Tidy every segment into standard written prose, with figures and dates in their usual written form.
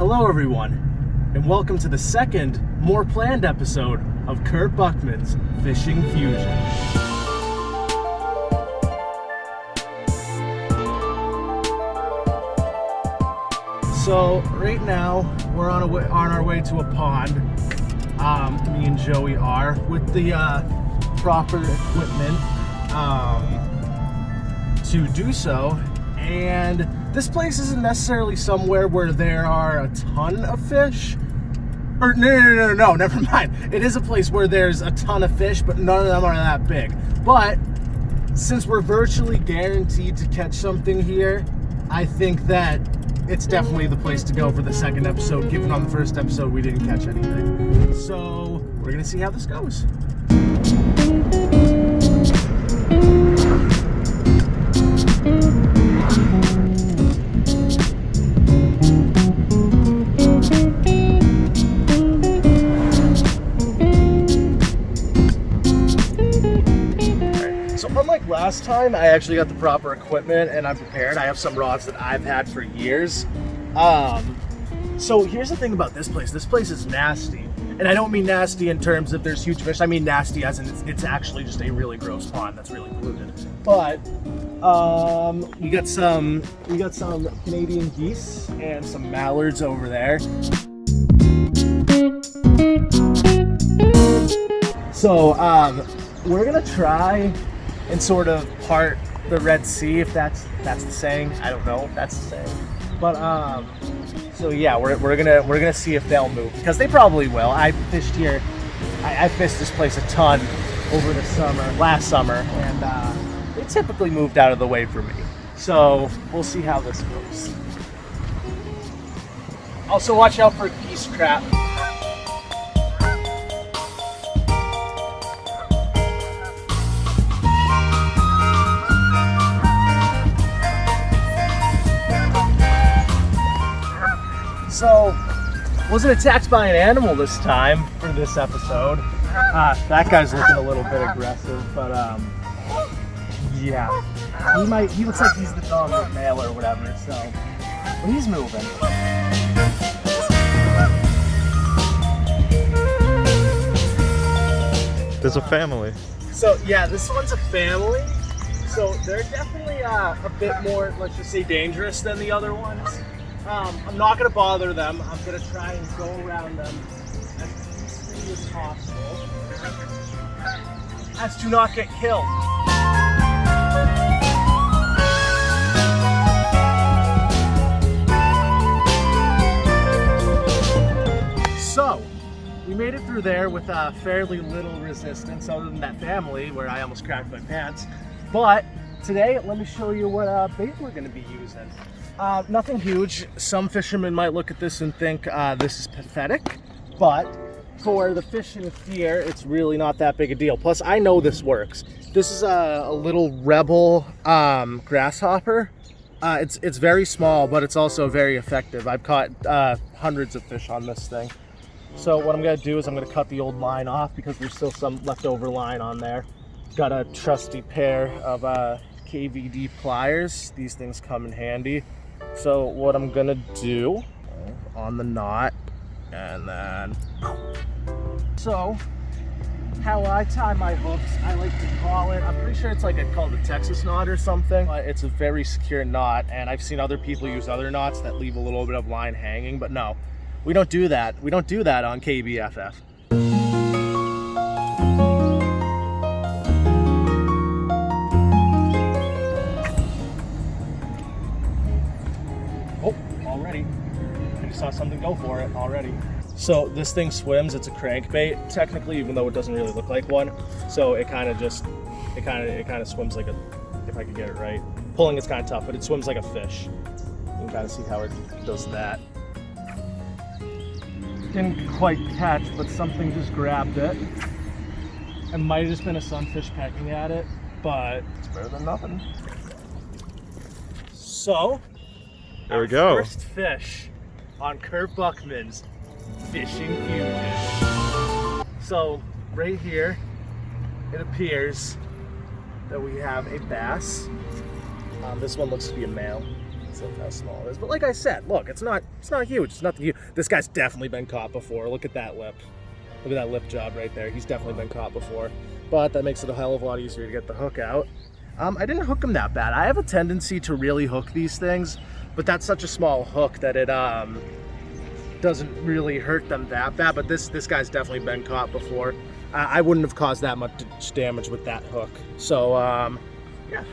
Hello everyone, and welcome to the second, more planned episode of Kurt Buckman's Fishing Fusion. So right now we're on our way to a pond. Me and Joey are with the proper equipment to do so. And this place isn't necessarily somewhere where there are a ton of fish. Or no, never mind. It is a place where there's a ton of fish, but none of them are that big. But since we're virtually guaranteed to catch something here, I think that it's definitely the place to go for the second episode, given on the first episode we didn't catch anything. So we're gonna see how this goes. Unlike last time, I actually got the proper equipment and I'm prepared. I have some rods that I've had for years. So here's the thing about this place. This place is nasty. And I don't mean nasty in terms of there's huge fish. I mean nasty as in it's actually just a really gross pond that's really polluted. But we got some Canadian geese and some mallards over there. So we're gonna try and sort of part the Red Sea, if that's the saying. I don't know if that's the saying, but so yeah, we're gonna see if they'll move, because they probably will. I fished here. I fished this place a ton over the last summer, and they typically moved out of the way for me. So we'll see how this goes. Also, watch out for geese crap. So, wasn't attacked by an animal this time for this episode. That guy's looking a little bit aggressive, but yeah. He looks like he's the dominant male or whatever, so but he's moving. There's a family. So yeah, this one's a family. So they're definitely a bit more, let's just say, dangerous than the other ones. I'm not going to bother them. I'm going to try and go around them as peacefully as possible, as to not get killed. So, we made it through there with fairly little resistance, other than that family where I almost cracked my pants. But today, let me show you what bait we're going to be using. Nothing huge. Some fishermen might look at this and think this is pathetic, but for the fishing here, it's really not that big a deal. Plus, I know this works. This is a little Rebel grasshopper. It's very small, but it's also very effective. I've caught hundreds of fish on this thing. So what I'm going to do is I'm going to cut the old line off because there's still some leftover line on there. Got a trusty pair of KVD pliers. These things come in handy. So what I'm gonna do on the knot, and then so how I tie my hooks, I like to call it, I'm pretty sure it's called a Texas knot or something. It's a very secure knot, and I've seen other people use other knots that leave a little bit of line hanging, but no, we don't do that. We don't do that on KBFF. Already. I just saw something go for it already. So this thing swims, it's a crankbait technically, even though it doesn't really look like one. So it kind of swims like a, if I could get it right. Pulling is kind of tough, but it swims like a fish. You can kind of see how it does that. Didn't quite catch, but something just grabbed it. It might have just been a sunfish pecking at it, but it's better than nothing. So, there we go. First fish on Kurt Buckman's Fishing Fusion. So right here, it appears that we have a bass. This one looks to be a male. So that's how small it is. But like I said, look, it's not huge. It's nothing huge. This guy's definitely been caught before. Look at that lip. Look at that lip job right there. He's definitely been caught before. But that makes it a hell of a lot easier to get the hook out. I didn't hook him that bad. I have a tendency to really hook these things, but that's such a small hook that it doesn't really hurt them that bad. But this guy's definitely been caught before. I wouldn't have caused that much damage with that hook. So yeah.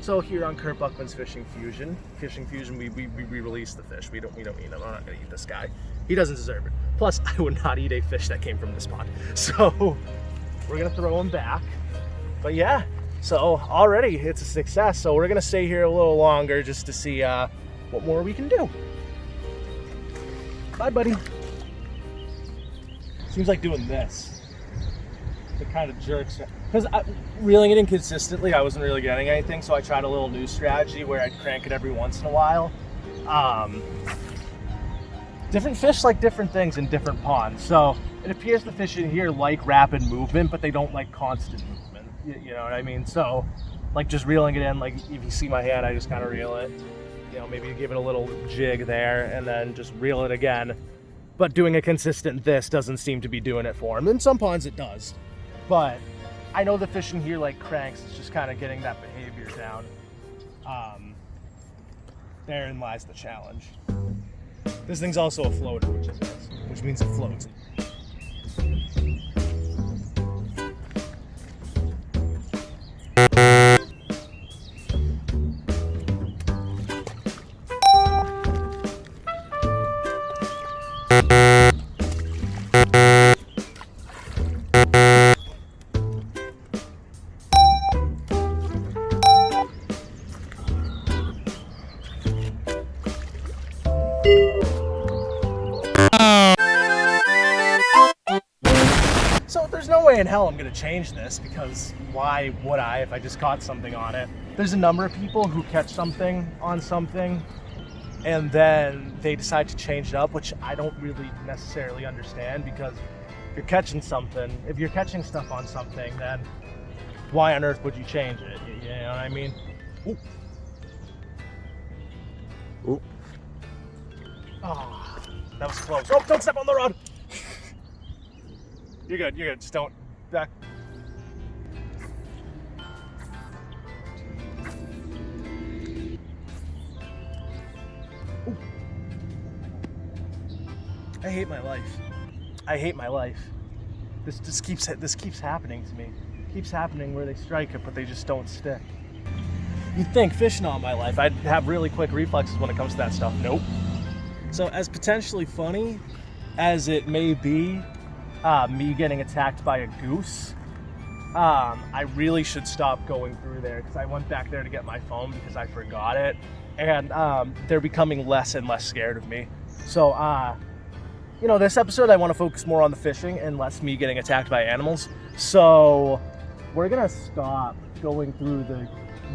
So here on Kurt Buckman's Fishing Fusion, we release the fish. We don't eat him. I'm not gonna eat this guy. He doesn't deserve it. Plus, I would not eat a fish that came from this pond. So we're gonna throw him back. But yeah, so already it's a success. So we're gonna stay here a little longer just to see what more we can do. Bye, buddy. Seems like doing this. It kind of jerks. Because reeling it in consistently, I wasn't really getting anything, so I tried a little new strategy where I'd crank it every once in a while. Different fish like different things in different ponds. So it appears the fish in here like rapid movement, but they don't like constant movement. You know what I mean? So like just reeling it in, like if you see my hand, I just kind of reel it. You know, maybe give it a little jig there and then just reel it again. But doing a consistent this doesn't seem to be doing it for him. In some ponds it does. But I know the fish in here like cranks. It's just kind of getting that behavior down. Therein lies the challenge. This thing's also a floater, which means it floats. So there's no way in hell I'm gonna change this, because why would I if I just caught something on it? There's a number of people who catch something on something and then they decide to change it up, which I don't really necessarily understand, because if you're catching stuff on something, then why on earth would you change it? You know what I mean? Ooh. Ooh. Oh, that was close. Oh, don't step on the rod! You're good, just don't back. Ooh. I hate my life. This keeps happening to me. It keeps happening where they strike it, but they just don't stick. You'd think fishing all my life, I'd have really quick reflexes when it comes to that stuff. Nope. So as potentially funny as it may be, me getting attacked by a goose, I really should stop going through there, because I went back there to get my phone because I forgot it, and they're becoming less and less scared of me. So, you know, this episode I want to focus more on the fishing and less me getting attacked by animals. So we're gonna stop going through the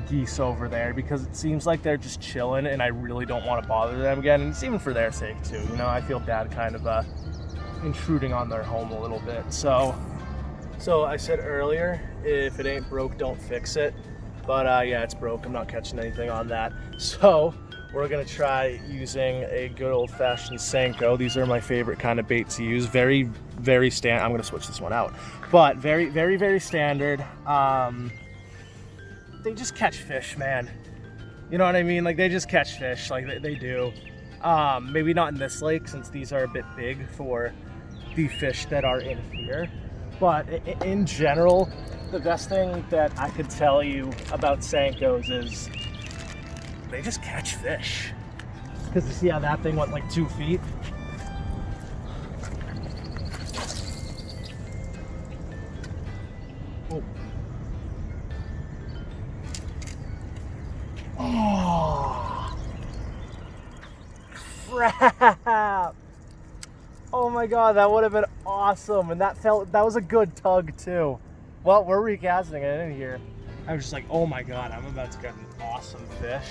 geese over there, because it seems like they're just chilling and I really don't want to bother them again, and it's even for their sake too. You know, I feel bad kind of intruding on their home a little bit. So I said earlier, if it ain't broke, don't fix it. But yeah, it's broke. I'm not catching anything on that. So we're gonna try using a good old-fashioned Senko. These are my favorite kind of bait to use. Very, very standard. I'm gonna switch this one out, but very, very, very standard. They just catch fish, man. You know what I mean? Like, they just catch fish, like they do. Maybe not in this lake, since these are a bit big for the fish that are in here. But in general, the best thing that I could tell you about Senkos is they just catch fish. Because you see how that thing went like 2 feet? Oh. Oh. Crap! Oh my god, that would have been awesome, and that was a good tug too. Well, we're recasting it in here. I was just like, oh my god, I'm about to get an awesome fish.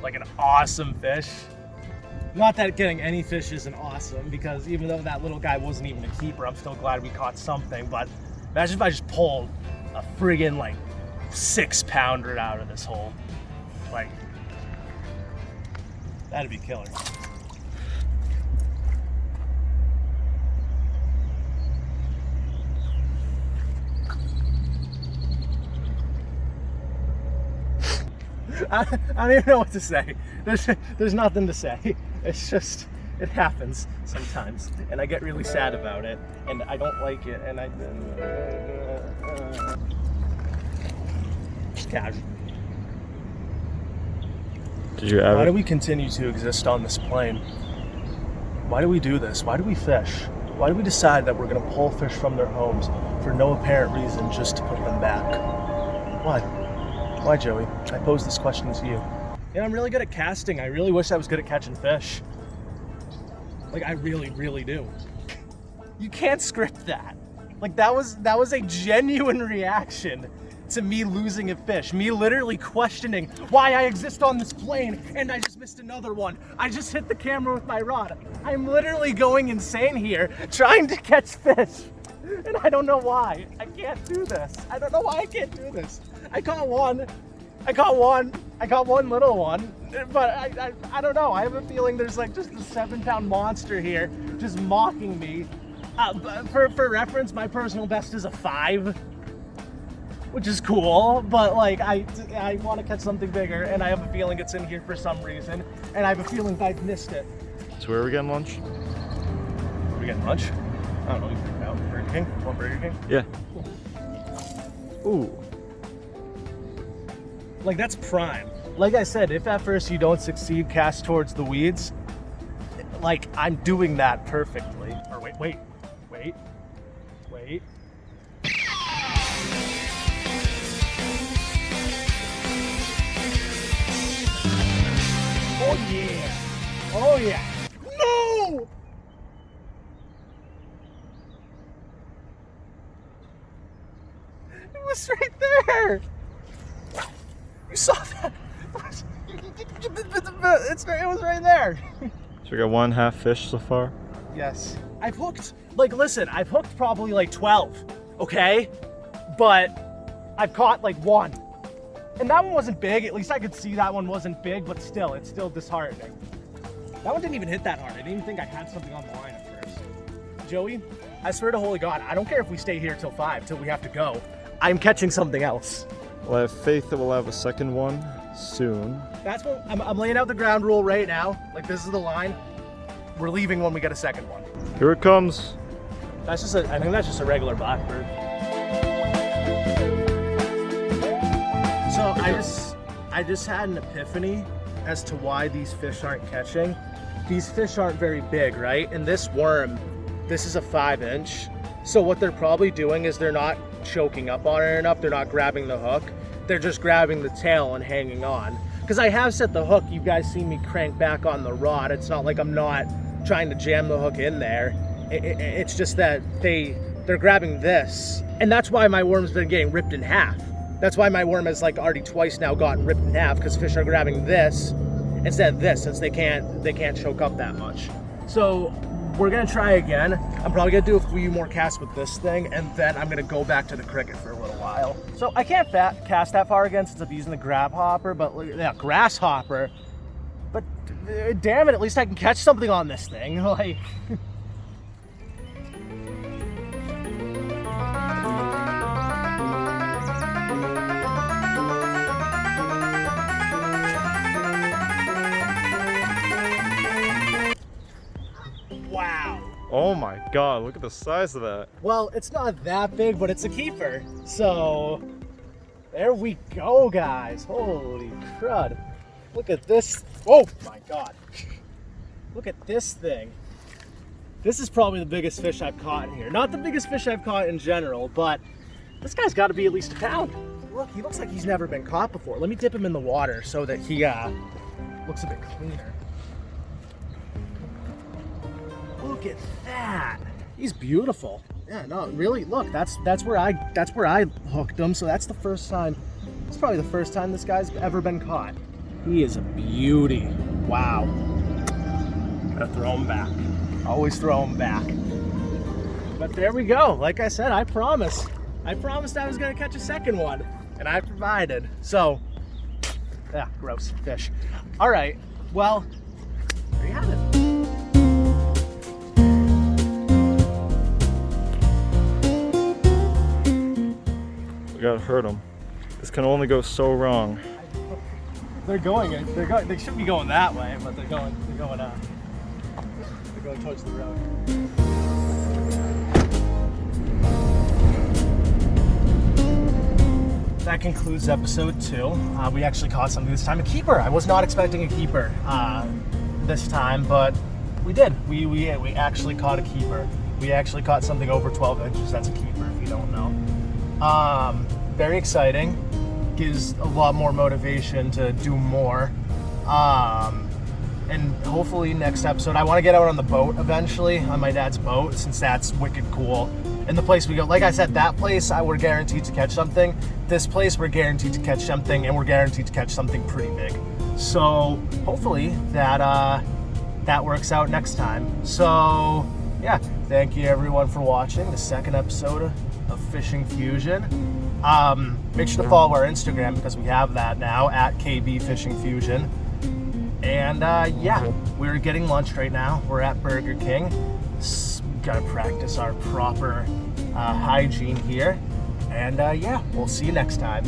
Like an awesome fish. Not that getting any fish isn't awesome, because even though that little guy wasn't even a keeper, I'm still glad we caught something. But imagine if I just pulled a friggin' like 6-pounder out of this hole. Like, That'd be killer. I don't even know what to say. There's nothing to say. It's just, it happens sometimes, and I get really sad about it, and I don't like it, and just casual. Did you ever? Why do we continue to exist on this plane? Why do we do this? Why do we fish? Why do we decide that we're going to pull fish from their homes for no apparent reason just to put them back? Why? Why, Joey? I pose this question to you. Yeah, I'm really good at casting. I really wish I was good at catching fish. Like, I really, really do. You can't script that. Like, that was a genuine reaction to me losing a fish. Me literally questioning why I exist on this plane, and I just missed another one. I just hit the camera with my rod. I'm literally going insane here, trying to catch fish. And I don't know why. I can't do this. I don't know why I can't do this. I caught one little one, but I don't know. I have a feeling there's like just a 7-pound monster here just mocking me. For reference, my personal best is a 5, which is cool, but like I want to catch something bigger, and I have a feeling it's in here for some reason, and I have a feeling I've missed it. So where are we getting lunch? Are we getting lunch? I don't know. You figure it out. Burger King? Want Burger King? Yeah. Ooh. Like, that's prime. Like I said, if at first you don't succeed, cast towards the weeds. Like, I'm doing that perfectly. Or wait. Oh yeah. No! It was right there. You saw that? It was right there. So we got 1/2 fish so far. Yes. I've hooked, like, listen, I've hooked probably like 12, okay? But I've caught like 1. And that one wasn't big. At least I could see that one wasn't big, but still, it's still disheartening. That one didn't even hit that hard. I didn't even think I had something on the line at first. Joey, I swear to holy God, I don't care if we stay here till 5, till we have to go. I'm catching something else. Well, I have faith that we'll have a second one soon. That's what I'm laying out the ground rule right now. Like, this is the line. We're leaving when we get a second one. Here it comes. I think that's just a regular blackbird. So I just had an epiphany as to why these fish aren't catching. These fish aren't very big, right? And this worm, this is a 5-inch. So what they're probably doing is they're not choking up on it enough. They're not grabbing the hook. They're just grabbing the tail and hanging on. Because I have set the hook. You guys see me crank back on the rod. It's not like I'm not trying to jam the hook in there. It's just that they're grabbing this. And that's why my worm's been getting ripped in half. That's why my worm has like already twice now gotten ripped in half, because fish are grabbing this instead of this, since they can't choke up that much. So we're gonna try again. I'm probably gonna do a few more casts with this thing, and then I'm gonna go back to the cricket for a little while. So I can't cast that far again since I'm using the grasshopper, grasshopper. But damn it, at least I can catch something on this thing. Like. Wow. Oh my God, look at the size of that. Well, it's not that big, but it's a keeper. So there we go, guys. Holy crud. Look at this. Oh my God. Look at this thing. This is probably the biggest fish I've caught in here. Not the biggest fish I've caught in general, but this guy's got to be at least a pound. Look, he looks like he's never been caught before. Let me dip him in the water so that he looks a bit cleaner. Look at that. He's beautiful. Yeah, no, really, look, that's where I hooked him, so that's the first time. It's probably the first time this guy's ever been caught. He is a beauty. Wow. Gotta throw him back. Always throw him back. But there we go. Like I said, I promised I was gonna catch a second one, and I provided. So, yeah, gross fish. All right, well, you have it. We gotta hurt them. This can only go so wrong. They should be going that way, but they're going towards the road. That concludes episode 2. We actually caught something this time, a keeper. I was not expecting a keeper this time, but we did. We actually caught a keeper. We actually caught something over 12 inches. That's a keeper, if you don't know. Very exciting. Gives a lot more motivation to do more. And hopefully next episode, I want to get out on the boat eventually, on my dad's boat, since that's wicked cool. And the place we go, like I said, that place we're guaranteed to catch something. This place we're guaranteed to catch something, and we're guaranteed to catch something pretty big. So hopefully that works out next time. So yeah, thank you everyone for watching the second episode of Fishing Fusion. Make sure to follow our Instagram because we have that now at KB Fishing Fusion. And yeah, we're getting lunch right now. We're at Burger King. Gotta practice our proper hygiene here. And yeah, we'll see you next time.